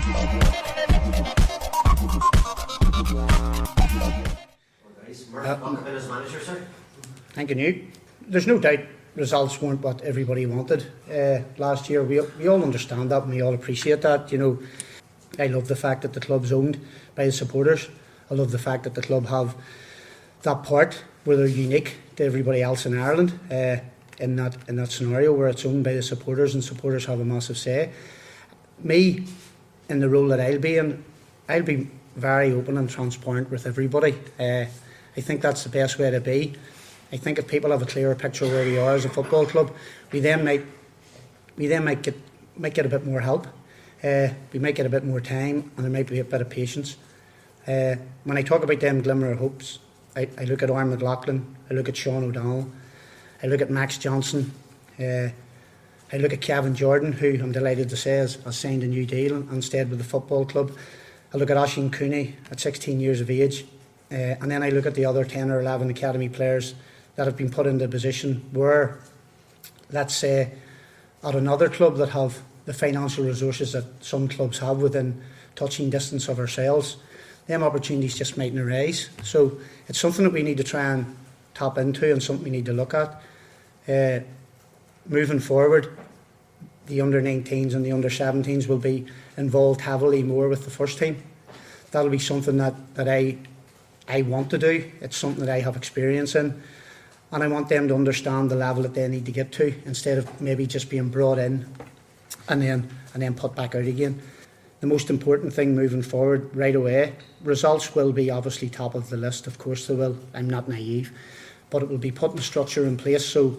As manager, sir. Thank you. There's no doubt results weren't what everybody wanted last year. We all understand that and we all appreciate that. You know, I love the fact that the club's owned by the supporters. I love the fact that the club have that part where they're unique to everybody else in Ireland in that scenario where it's owned by the supporters and supporters have a massive say. Me, in the role that I'll be in, I'll be very open and transparent with everybody. I think that's the best way to be. I think if people have a clearer picture of where we are as a football club, we then might get a bit more help. We might get a bit more time, and there might be a bit of patience. When I talk about them glimmer of hopes, I look at Aaron McLaughlin, I look at Sean O'Donnell, I look at Max Johnson, I look at Kevin Jordan, who I'm delighted to say has signed a new deal and stayed with the football club. I look at Oisin Cooney at 16 years of age, and then I look at the other 10 or 11 academy players that have been put in the position where, let's say, at another club that have the financial resources that some clubs have within touching distance of ourselves, them opportunities just mightn't arise. So it's something that we need to try and tap into and something we need to look at. Moving forward, the under-19s and the under-17s will be involved heavily more with the first team. That'll be something that I want to do. It's something that I have experience in. And I want them to understand the level that they need to get to instead of maybe just being brought in and then put back out again. The most important thing moving forward right away, results will be obviously top of the list, of course they will. I'm not naive. But it will be putting a structure in place so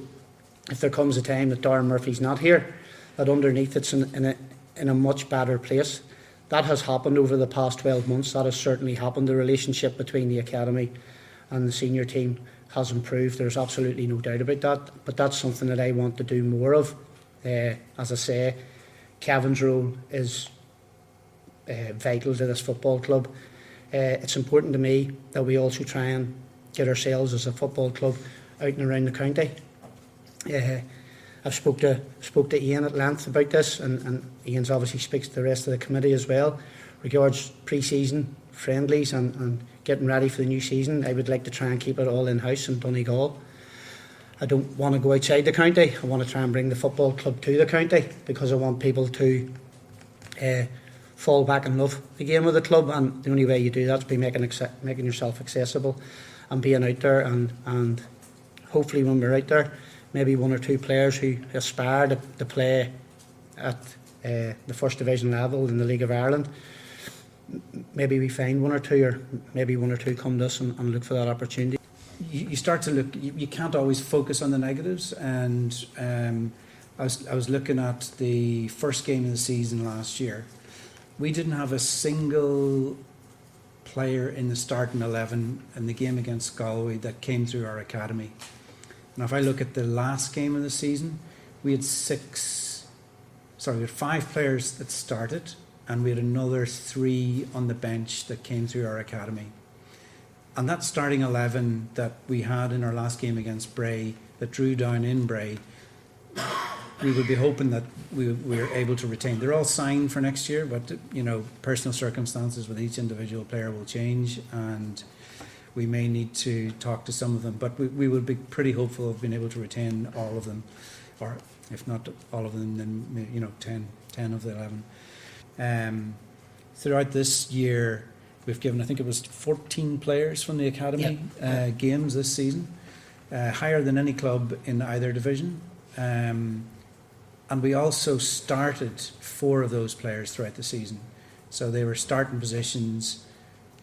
if there comes a time that Darren Murphy's not here, that underneath it's in a much better place. That has happened over the past 12 months. That has certainly happened. The relationship between the academy and the senior team has improved. There's absolutely no doubt about that. But that's something that I want to do more of. As I say, Kevin's role is vital to this football club. It's important to me that we also try and get ourselves as a football club out and around the county. I've spoke to Ian at length about this, and Ian's obviously speaks to the rest of the committee as well. Regards pre-season friendlies and getting ready for the new season, I would like to try and keep it all in-house in Donegal. I don't want to go outside the county. I want to try and bring the football club to the county because I want people to fall back in love again with the club, and the only way you do that is by making yourself accessible and being out there, and hopefully when we're out there, maybe one or two players who aspire to play at the first division level in the League of Ireland, maybe we find one or two, or maybe one or two come to us and look for that opportunity. You start to look, you can't always focus on the negatives, and I was looking at the first game of the season last year. We didn't have a single player in the starting 11 in the game against Galway that came through our academy. Now, if I look at the last game of the season, we had 5 players that started, and we had another 3 on the bench that came through our academy. And that starting 11 that we had in our last game against Bray, that drew down in Bray, we would be hoping that we were able to retain. They're all signed for next year, but personal circumstances with each individual player will change, and we may need to talk to some of them, but we would be pretty hopeful of being able to retain all of them, or if not all of them, then 10 of the 11. Throughout this year, we've given, I think it was 14 players from the academy games this season, higher than any club in either division. And we also started 4 of those players throughout the season, so they were starting positions.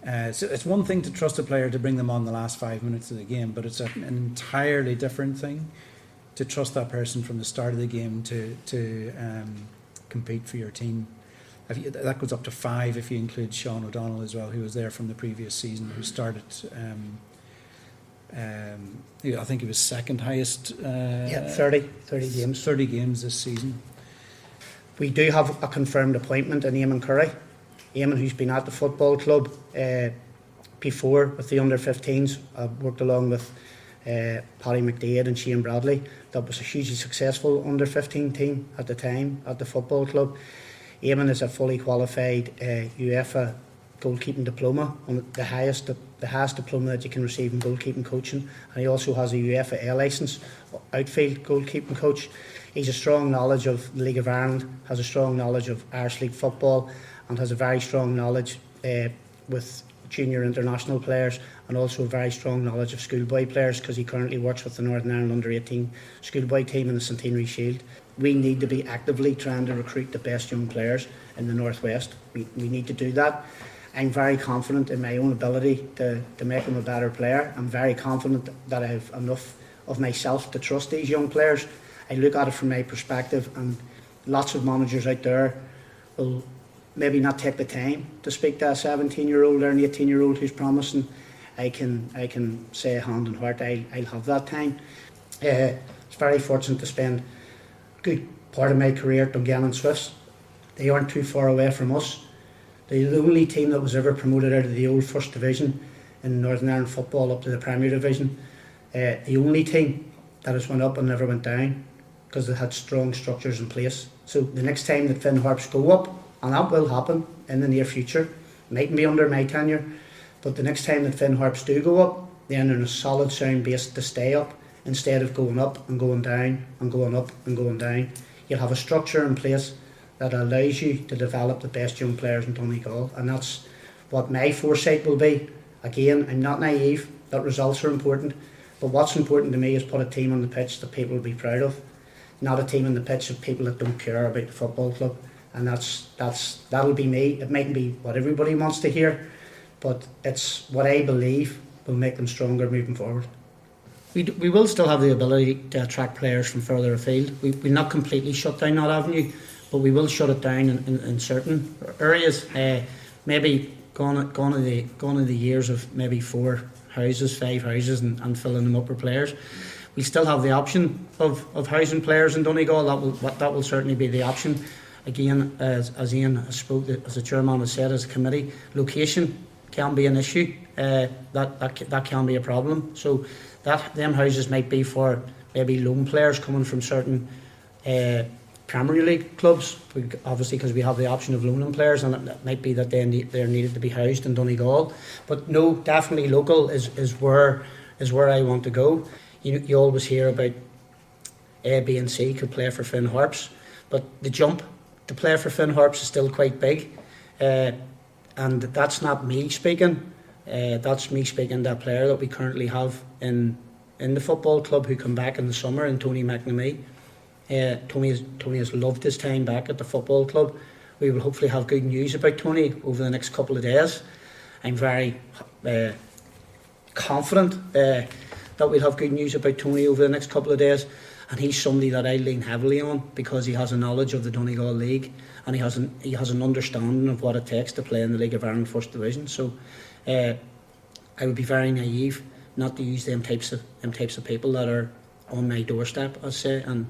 So it's one thing to trust a player to bring them on the last 5 minutes of the game, but it's an entirely different thing to trust that person from the start of the game to compete for your team. That goes up to 5 if you include Sean O'Donnell as well, who was there from the previous season, who started. I think he was second highest. 30 games. 30 games this season. We do have a confirmed appointment in Eamon Curry. Eamon, who's been at the football club before with the under-15s, I've worked along with Paddy McDade and Shane Bradley. That was a hugely successful under-15 team at the time at the football club. Eamon is a fully qualified UEFA goalkeeping diploma, on the highest diploma that you can receive in goalkeeping coaching, and he also has a UEFA A licence, outfield goalkeeping coach. He's a strong knowledge of the League of Ireland, has a strong knowledge of Irish League football, and has a very strong knowledge with junior international players, and also a very strong knowledge of schoolboy players, because he currently works with the Northern Ireland under-18 schoolboy team in the Centenary Shield. We need to be actively trying to recruit the best young players in the Northwest. We need to do that. I'm very confident in my own ability to make him a better player. I'm very confident that I have enough of myself to trust these young players. I look at it from my perspective, and lots of managers out there will maybe not take the time to speak to a 17-year-old or an 18-year-old who's promising. I can say hand on heart, I'll have that time. It's very fortunate to spend a good part of my career at Dungannon Swifts. They aren't too far away from us. They're the only team that was ever promoted out of the old First Division in Northern Ireland football up to the Premier Division. The only team that has went up and never went down, because they had strong structures in place. So the next time that Finn Harps go up, and that will happen in the near future, mightn't be under my tenure, but the next time that Finn Harps do go up, then they're in a solid sound base to stay up, instead of going up and going down and going up and going down. You'll have a structure in place that allows you to develop the best young players in Donegal, and that's what my foresight will be. Again, I'm not naive, that results are important, but what's important to me is put a team on the pitch that people will be proud of, not a team on the pitch of people that don't care about the football club. And that'll be me. It mightn't be what everybody wants to hear, but it's what I believe will make them stronger moving forward. We will still have the ability to attract players from further afield. We'll not completely shut down that avenue, but we will shut it down in certain areas. Maybe gone are the years of maybe 4 houses, 5 houses, and filling them up with players. We still have the option of housing players in Donegal. That will certainly be the option. Again, as Ian has spoke, as the chairman has said, as a committee, location can be an issue. That can be a problem. So them houses might be for maybe loan players coming from certain Premier League clubs, obviously because we have the option of loaning players, and it might be that they're needed to be housed in Donegal. But no, definitely local is where I want to go. You always hear about A, B and C could play for Finn Harps, but the jump to play for Finn Harps is still quite big, and that's not me speaking. That's me speaking to a player that we currently have in the football club who come back in the summer, and Tony McNamee. Tony has loved his time back at the football club. We will hopefully have good news about Tony over the next couple of days. I'm very confident that we'll have good news about Tony over the next couple of days. And he's somebody that I lean heavily on, because he has a knowledge of the Donegal League, and he has an understanding of what it takes to play in the League of Ireland First Division. So I would be very naive not to use them types of people that are on my doorstep, I say. And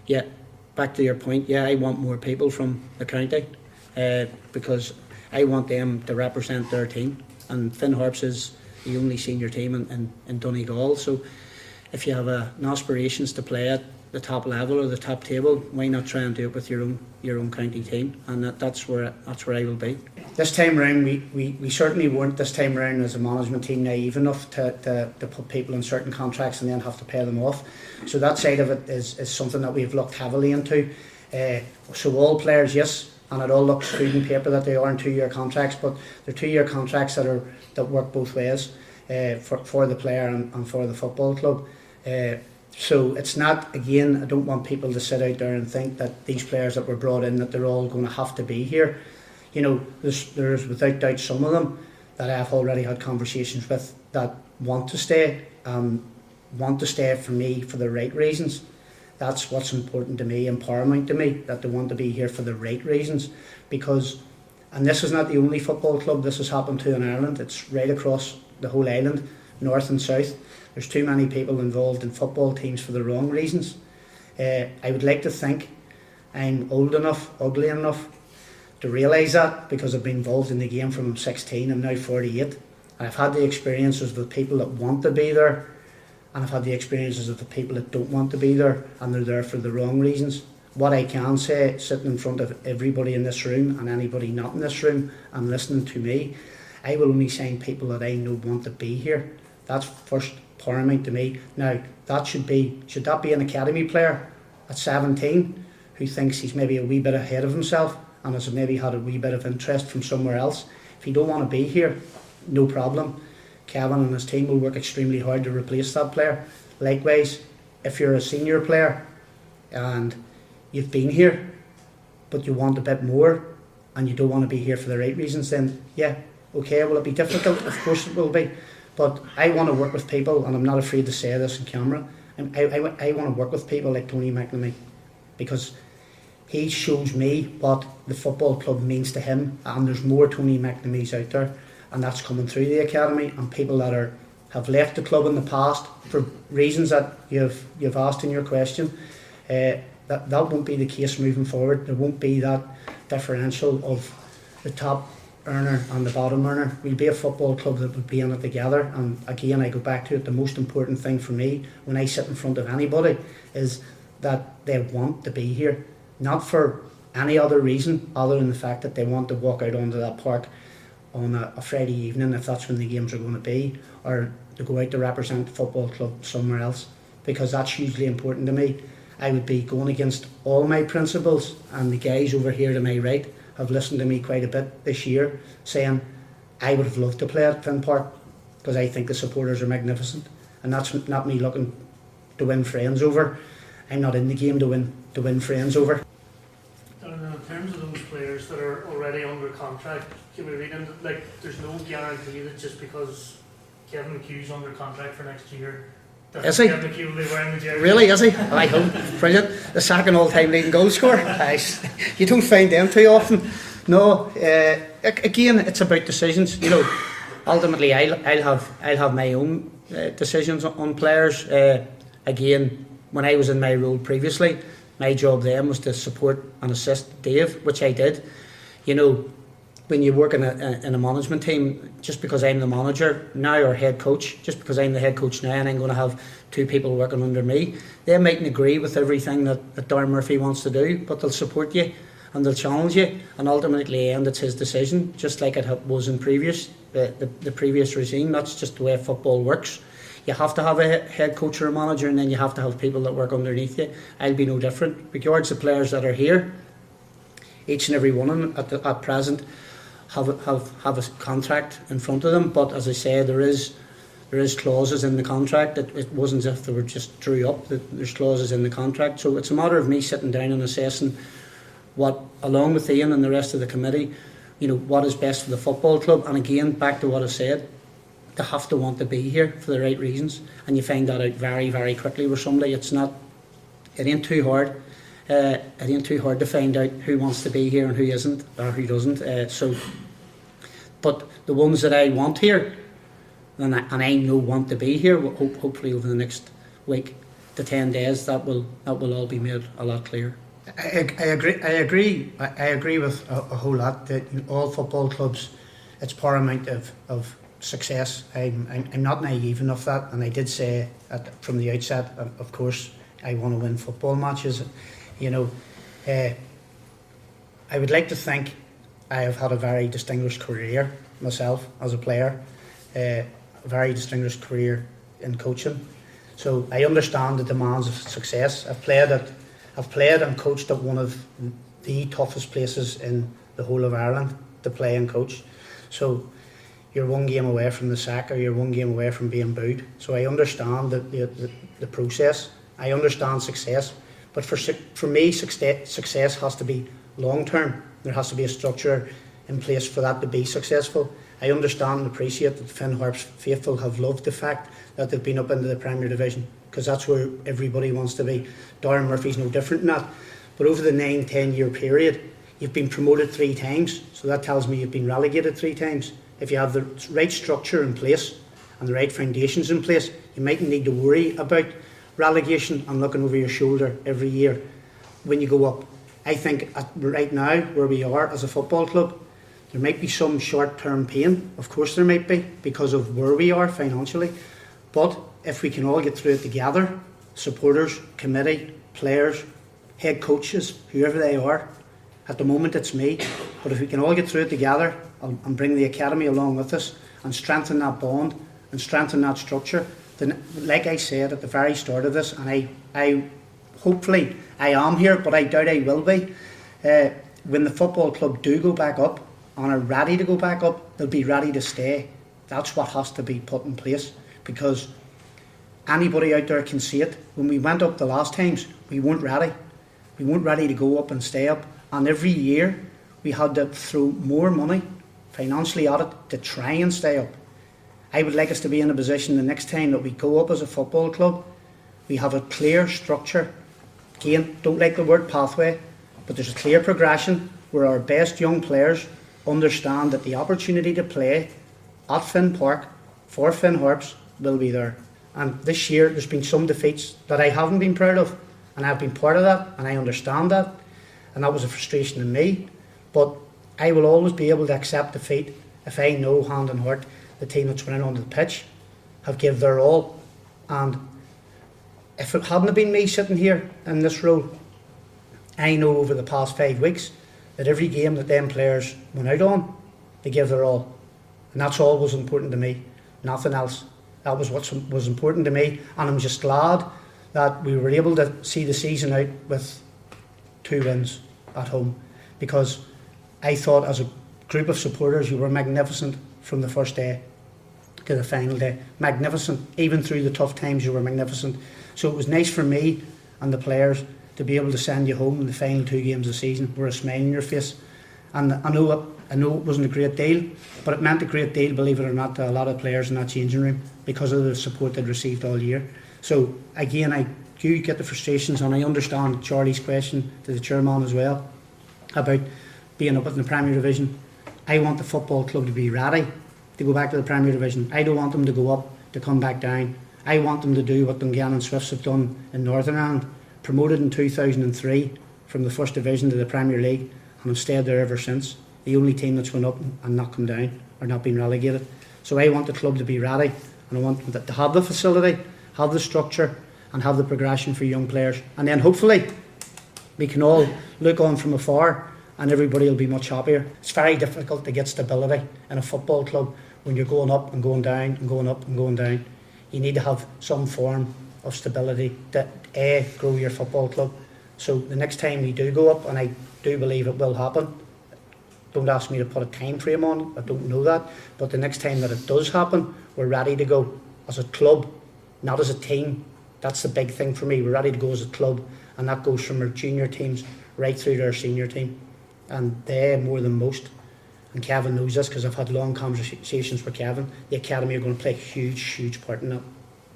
yeah, back to your point, yeah, I want more people from the county, because I want them to represent their team, and Finn Harps is the only senior team in Donegal. So if you have an aspirations to play at the top level or the top table, why not try and do it with your own county team? And that's where I will be. This time round, we certainly weren't this time round as a management team naive enough to put people in certain contracts and then have to pay them off. So that side of it is something that we've looked heavily into. So all players, yes, and it all looks good in paper that they are in 2-year contracts, but they're 2-year contracts that work both ways, for the player and for the football club. So it's not, again, I don't want people to sit out there and think that these players that were brought in, that they're all going to have to be here. You know, there's without doubt some of them that I've already had conversations with that want to stay for me for the right reasons. That's what's important to me and paramount to me, that they want to be here for the right reasons. Because, and this is not the only football club this has happened to in Ireland, it's right across the whole island, north and south. There's too many people involved in football teams for the wrong reasons. I would like to think I'm old enough, ugly enough to realise that, because I've been involved in the game from I'm 16, I'm now 48. And I've had the experiences of the people that want to be there, and I've had the experiences of the people that don't want to be there, and they're there for the wrong reasons. what I can say, sitting in front of everybody in this room and anybody not in this room and listening to me, I will only sign people that I know want to be here. That's first paramount to me. Now, should that be an academy player at 17 who thinks he's maybe a wee bit ahead of himself and has maybe had a wee bit of interest from somewhere else? If he don't want to be here, no problem. Kevin and his team will work extremely hard to replace that player. Likewise, if you're a senior player and you've been here but you want a bit more and you don't want to be here for the right reasons, then yeah, okay, will it be difficult? Of course it will be. But I want to work with people, and I'm not afraid to say this on camera. I want to work with people like Tony McNamee, because he shows me what the football club means to him, and there's more Tony McNamees out there, and that's coming through the academy, and people that have left the club in the past for reasons that you've asked in your question. That won't be the case moving forward. There won't be that differential of the top earner and the bottom earner. We'll be a football club that will be in it together. And again, I go back to it, the most important thing for me when I sit in front of anybody is that they want to be here, not for any other reason other than the fact that they want to walk out onto that park on a Friday evening, if that's when the games are going to be, or to go out to represent the football club somewhere else, because that's hugely important to me. I would be going against all my principles, and the guys over here to my right have listened to me quite a bit this year, saying I would have loved to play at Finn Park because I think the supporters are magnificent, and that's not me looking to win friends over. I'm not in the game to win friends over. In terms of those players that are already under contract, can we read into, like, there's no guarantee that just because Kevin McHugh's under contract for next year, that Is he? Kevin McHugh will be wearing the jersey? Really, is he? Well, I hope. Brilliant. The second all-time leading goal scorer. Nice. You don't find them too often. No. Again, it's about decisions. You know, ultimately, I'll have my own decisions on players. Again, when I was in my role previously, my job then was to support and assist Dave, which I did. You know, when you work in a management team, just because I'm the manager now or head coach, just because I'm the head coach now and I'm going to have two people working under me, they mightn't agree with everything that Darren Murphy wants to do, but they'll support you and they'll challenge you, and ultimately it's his decision, just like it was in the previous regime. That's just the way football works. You have to have a head coach or a manager, and then you have to have people that work underneath you. I'll be no different. Regards the players that are here, each and every one of them at present have a contract in front of them, but as I say, there is clauses in the contract. It wasn't as if they were just drew up. There's clauses in the contract, so it's a matter of me sitting down and assessing what, along with Ian and the rest of the committee, you know, what is best for the football club. And again, back to what I said, they have to want to be here for the right reasons, and you find that out very, very quickly with somebody. It ain't too hard. It ain't too hard to find out who wants to be here and who isn't, or who doesn't. But the ones that I want here, and I know want to be here, hopefully over the next week to 10 days, that will all be made a lot clearer. I agree with a whole lot that all football clubs, it's paramount of success. I'm not naive enough that, and I did say from the outset, of course, I want to win football matches. You know, I would like to think I have had a very distinguished career myself as a player, a very distinguished career in coaching. So I understand the demands of success. I've played and coached at one of the toughest places in the whole of Ireland to play and coach. So you're one game away from the sack, or you're one game away from being booed. So I understand the process. I understand success. But for me, success has to be long term. There has to be a structure in place for that to be successful. I understand and appreciate that Finn Harps faithful have loved the fact that they've been up into the Premier Division, because that's where everybody wants to be. Darren Murphy's no different than that. But over the 9-10 year period, you've been promoted 3 times, so that tells me you've been relegated 3 times. If you have the right structure in place and the right foundations in place, you mightn't need to worry about relegation and looking over your shoulder every year when you go up. I think right now, where we are as a football club, there might be some short-term pain. Of course there might be, because of where we are financially. But if we can all get through it together, supporters, committee, players, head coaches, whoever they are. At the moment it's me, but if we can all get through it together and bring the academy along with us and strengthen that bond and strengthen that structure, then like I said at the very start of this, and I hopefully I am here, but I doubt I will be, when the football club do go back up and are ready to go back up, they'll be ready to stay. That's what has to be put in place, because anybody out there can see it. When we went up the last times, we weren't ready. We weren't ready to go up and stay up. And every year we had to throw more money financially at it to try and stay up. I would like us to be in a position the next time that we go up as a football club, we have a clear structure. Again, don't like the word pathway, but there's a clear progression where our best young players understand that the opportunity to play at Finn Park for Finn Harps will be there. And this year there's been some defeats that I haven't been proud of, and I've been part of that, and I understand that, and that was a frustration in me. But I will always be able to accept defeat if I know hand and heart the team that's running onto the pitch have given their all. And if it hadn't been me sitting here in this role, I know over the past 5 weeks that every game that them players went out on, they gave their all. And that's all was important to me, nothing else. That was what was important to me, and I'm just glad that we were able to see the season out with 2 wins at home, because I thought as a group of supporters you were magnificent from the first day to the final day. Magnificent. Even through the tough times you were magnificent. So it was nice for me and the players to be able to send you home in the final 2 games of the season with a smile on your face. And I know it wasn't a great deal, but it meant a great deal, believe it or not, to a lot of players in that changing room because of the support they'd received all year. So again, I do get the frustrations, and I understand Charlie's question to the chairman as well about being up in the Premier Division. I want the football club to be ready to go back to the Premier Division. I don't want them to go up to come back down. I want them to do what Dungannon Swifts have done in Northern Ireland, promoted in 2003 from the First Division to the Premier League, and have stayed there ever since. The only team that's went up and not come down or not been relegated. So I want the club to be ready, and I want them to have the facility, have the structure, and have the progression for young players. And then hopefully we can all look on from afar and everybody will be much happier. It's very difficult to get stability in a football club when you're going up and going down and going up and going down. You need to have some form of stability to grow your football club. So the next time we do go up, and I do believe it will happen, don't ask me to put a time frame on it, I don't know that, but the next time that it does happen, we're ready to go as a club, not as a team. That's the big thing for me. We're ready to go as a club, and that goes from our junior teams right through to our senior team, and they more than most. And Kevin knows this because I've had long conversations with Kevin. The academy are going to play a huge part in that.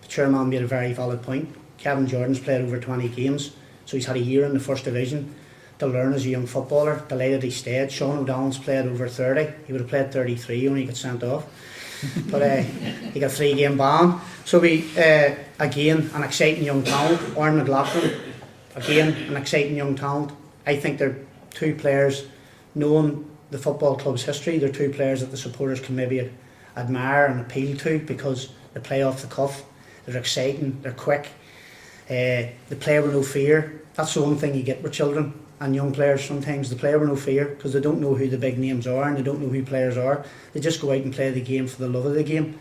The chairman made a very valid point. Kevin Jordan's played over 20 games, so he's had a year in the First Division to learn as a young footballer. Delighted he stayed. Sean O'Donnell's played over 30. He would have played 33 when he got sent off. But he got a 3-game ban. So we, again, an exciting young talent. Aaron McLaughlin, again, an exciting young talent. I think they're 2 players, knowing the football club's history, they're 2 players that the supporters can maybe admire and appeal to because they play off the cuff. They're exciting, they're quick, they play with no fear. That's the one thing you get with children and young players sometimes. They play with no fear because they don't know who the big names are and they don't know who players are. They just go out and play the game for the love of the game.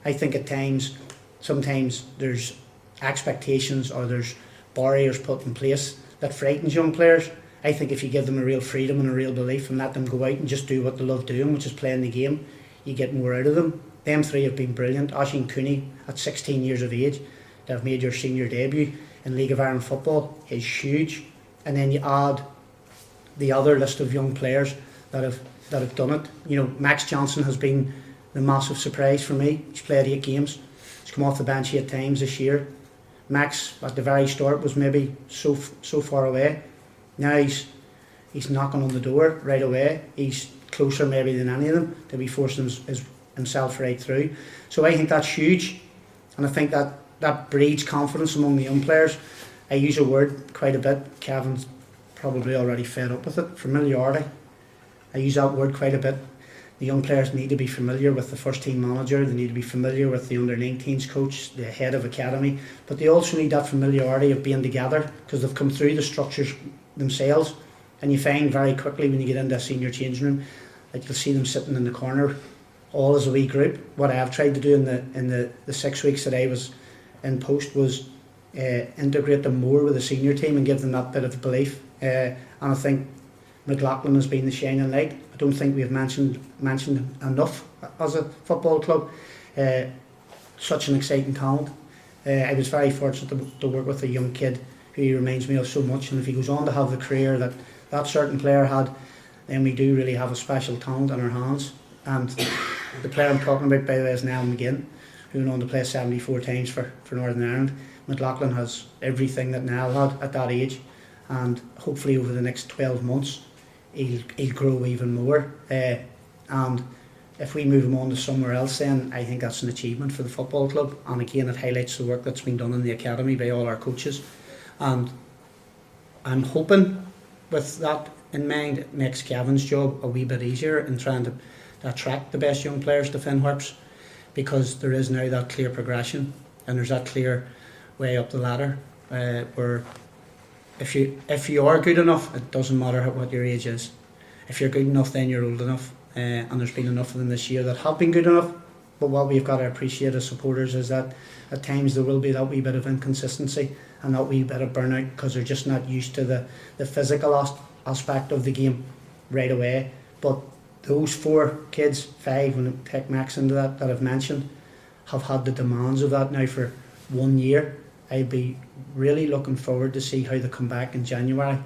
I think at times, sometimes there's expectations or there's barriers put in place that frightens young players. I think if you give them a real freedom and a real belief and let them go out and just do what they love doing, which is playing the game, you get more out of them. Them 3 have been brilliant. Oisín Cooney, at 16 years of age, to have made your senior debut in League of Ireland football is huge. And then you add the other list of young players that have done it. You know, Max Johnson has been the massive surprise for me. He's played 8 games. He's come off the bench 8 times this year. Max, at the very start, was maybe so far away. Now he's knocking on the door right away. He's closer maybe than any of them to be forcing himself right through. So I think that's huge, and I think that breeds confidence among the young players. I use a word quite a bit. Kevin's probably already fed up with it. Familiarity. I use that word quite a bit. The young players need to be familiar with the first team manager, they need to be familiar with the under-19s coach, the head of academy, but they also need that familiarity of being together because they've come through the structures themselves. And you find very quickly when you get into a senior changing room that you'll see them sitting in the corner all as a wee group. What I have tried to do in the 6 weeks that I was in post was integrate them more with the senior team and give them that bit of belief. And I think McLaughlin has been the shining light. I don't think we have mentioned enough as a football club. Such an exciting talent. I was very fortunate to work with a young kid who he reminds me of so much, and if he goes on to have the career that certain player had, then we do really have a special talent in our hands. And the player I'm talking about, by the way, is Niall McGinn, who went on to play 74 times for Northern Ireland. McLaughlin has everything that Niall had at that age, and hopefully over the next 12 months he'll grow even more. And if we move him on to somewhere else, then I think that's an achievement for the football club. And again, it highlights the work that's been done in the academy by all our coaches. And I'm hoping, with that in mind, it makes Kevin's job a wee bit easier in trying to attract the best young players to Finn Harps, because there is now that clear progression and there's that clear way up the ladder where if you are good enough, it doesn't matter what your age is. If you're good enough, then you're old enough, and there's been enough of them this year that have been good enough. But what we've got to appreciate as supporters is that at times there will be that wee bit of inconsistency and that wee bit of burnout because they're just not used to the physical aspect of the game right away. But those 4 kids, 5 when I take Max into that I've mentioned, have had the demands of that now for 1 year. I'd be really looking forward to see how they come back in January,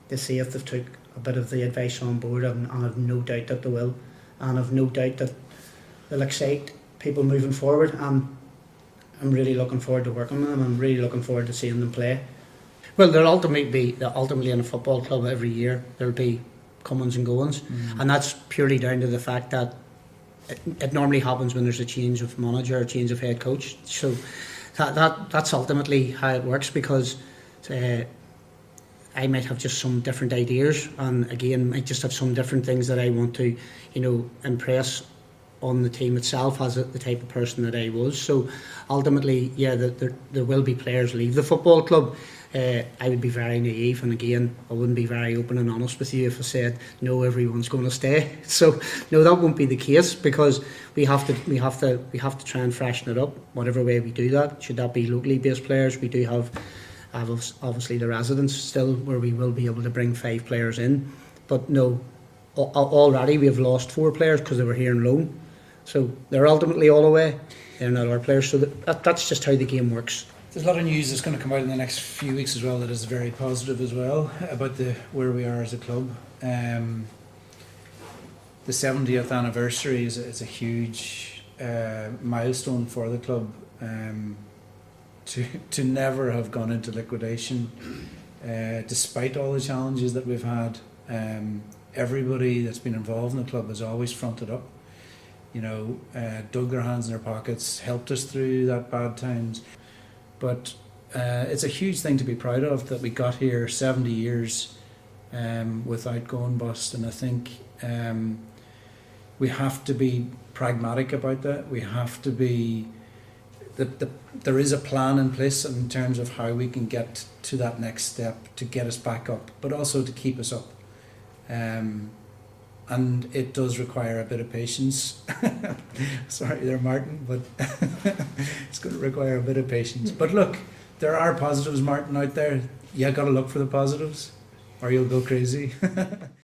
to see if they've took a bit of the advice on board, and I've no doubt that they will, and I've no doubt that they'll excite people moving forward. And I'm really looking forward to working with them. I'm really looking forward to seeing them play. Well, they'll ultimately in a football club every year there'll be comings and goings, and that's purely down to the fact that it normally happens when there's a change of manager, a change of head coach. So that's ultimately how it works, because I might have just some different ideas, and again might just have some different things that I want to, impress on the team itself as the type of person that I was. So ultimately, yeah, there will be players leave the football club. I would be very naive, and again, I wouldn't be very open and honest with you if I said no, everyone's going to stay. So no, that won't be the case, because we have to try and freshen it up. Whatever way we do that, should that be locally based players, we do have obviously the residents still, where we will be able to bring 5 players in. But no, already we have lost 4 players because they were here on loan. So they're ultimately all away. They're not our players. So that's just how the game works. There's a lot of news that's going to come out in the next few weeks as well that is very positive as well about where we are as a club. The 70th anniversary is a huge milestone for the club. To never have gone into liquidation, despite all the challenges that we've had, everybody that's been involved in the club has always fronted up. Dug their hands in their pockets, helped us through that bad times. But it's a huge thing to be proud of that we got here 70 years without going bust, and I think we have to be pragmatic about that. We have to be there is a plan in place in terms of how we can get to that next step to get us back up, but also to keep us up. And it does require a bit of patience. Sorry there, Martin, but it's going to require a bit of patience. But look, there are positives, Martin, out there. You got to look for the positives or you'll go crazy.